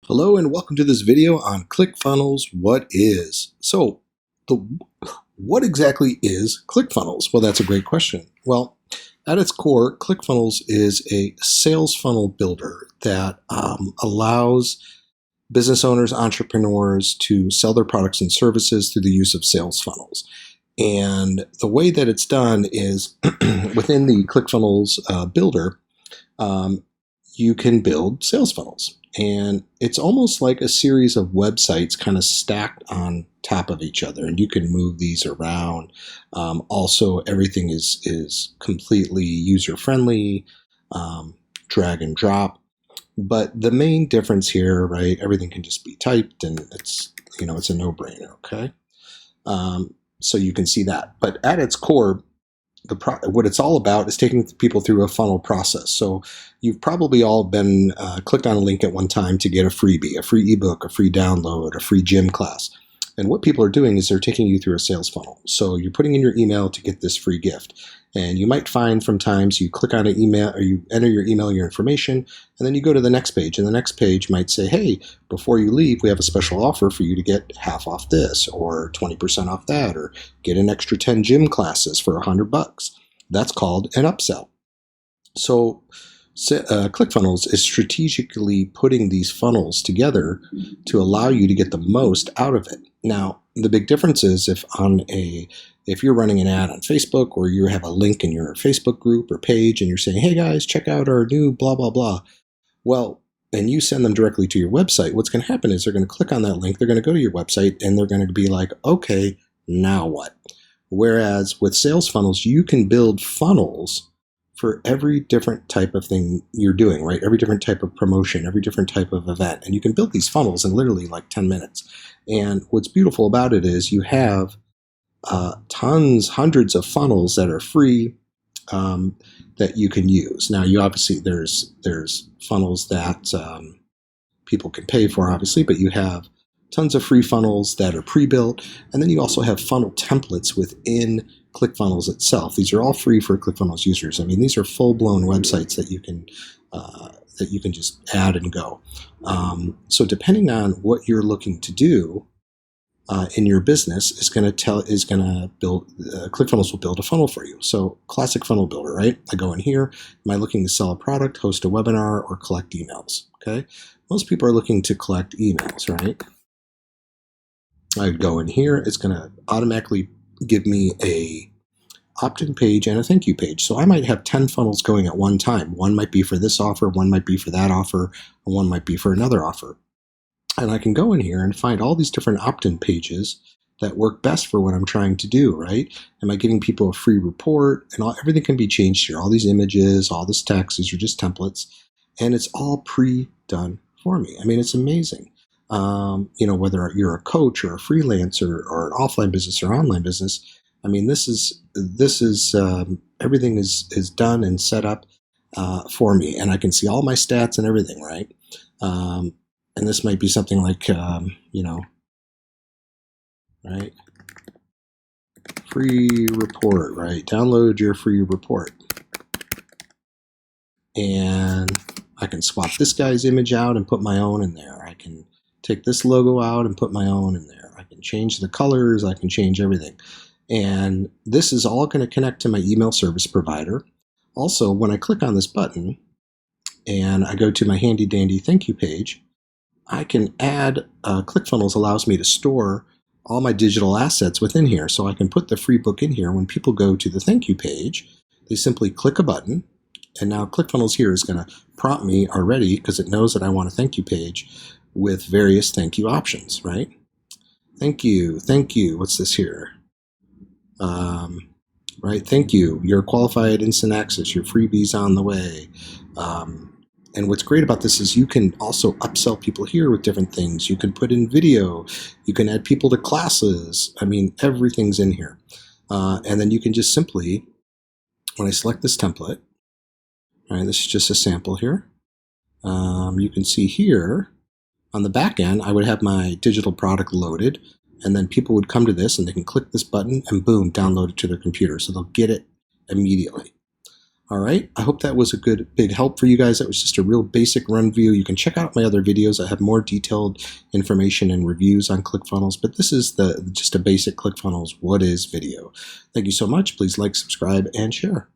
Hello and welcome to this video on ClickFunnels What Is. What exactly is ClickFunnels? Well, that's a great question. Well, at its core, ClickFunnels is a sales funnel builder that allows business owners, entrepreneurs to sell their products and services through the use of sales funnels. And the way that it's done is within the ClickFunnels builder, you can build sales funnels. And it's almost like a series of websites kind of stacked on top of each other. And you can move these around. Also, everything is completely user-friendly, drag and drop. But the main difference here, right, everything can just be typed and it's a no-brainer, okay? So you can see that. But at its core, what it's all about is taking people through a funnel process. So you've probably all been clicked on a link at one time to get a freebie, a free ebook, a free download, a free gym class. And what people are doing is they're taking you through a sales funnel. So you're putting in your email to get this free gift. And you might find from times you click on an email or you enter your email, your information, and then you go to the next page. And the next page might say, hey, before you leave, we have a special offer for you to get half off this or 20% off that or get an extra 10 gym classes for $100. That's called an upsell. So ClickFunnels is strategically putting these funnels together to allow you to get the most out of it. Now, the big difference is if you're running an ad on Facebook or you have a link in your Facebook group or page and you're saying, hey guys, check out our new blah, blah, blah. Well, and you send them directly to your website, what's going to happen is they're going to click on that link, they're going to go to your website, and they're going to be like, okay, now what? Whereas with sales funnels, you can build funnels for every different type of thing you're doing, right? Every different type of promotion, every different type of event. And you can build these funnels in literally like 10 minutes. And what's beautiful about it is you have hundreds of funnels that are free that you can use. Now, there's funnels that people can pay for, obviously, but you have tons of free funnels that are pre-built, and then you also have funnel templates within ClickFunnels itself. These are all free for ClickFunnels users. I mean, these are full-blown websites that you can just add and go. So depending on what you're looking to do in your business, ClickFunnels will build a funnel for you. So classic funnel builder, right? I go in here. Am I looking to sell a product, host a webinar, or collect emails? Okay. Most people are looking to collect emails, right? I go in here, it's going to automatically give me a opt-in page and a thank you page. So I might have 10 funnels going at one time. One might be for this offer, one might be for that offer, and one might be for another offer. And I can go in here and find all these different opt-in pages that work best for what I'm trying to do, right? Am I giving people a free report? And everything can be changed here. All these images, all this text, these are just templates. And it's all pre-done for me. I mean, it's amazing. Whether you're a coach or a freelancer or an offline business or online business, I mean, this is everything is done and set up for me, and I can see all my stats and everything, right? And this might be something like, right? Free report, right? Download your free report, and I can swap this guy's image out and put my own in there. I can take this logo out and put my own in there. I can change the colors. I can change everything. And this is all going to connect to my email service provider. Also, when I click on this button and I go to my handy dandy thank you page, I can add, ClickFunnels allows me to store all my digital assets within here. So I can put the free book in here. When people go to the thank you page, they simply click a button. And now ClickFunnels here is going to prompt me already, because it knows that I want a thank you page with various thank you options, right? Thank you. What's this here? Right? Thank you. You're qualified instant access. Your freebies on the way. And what's great about this is you can also upsell people here with different things. You can put in video. You can add people to classes. I mean, everything's in here. And then you can just simply, when I select this template, all right, this is just a sample here. You can see here on the back end, I would have my digital product loaded, and then people would come to this and they can click this button and boom, download it to their computer. So they'll get it immediately. All right, I hope that was a good big help for you guys. That was just a real basic run view. You can check out my other videos. I have more detailed information and reviews on ClickFunnels, but this is just a basic ClickFunnels What Is video. Thank you so much. Please like, subscribe, and share.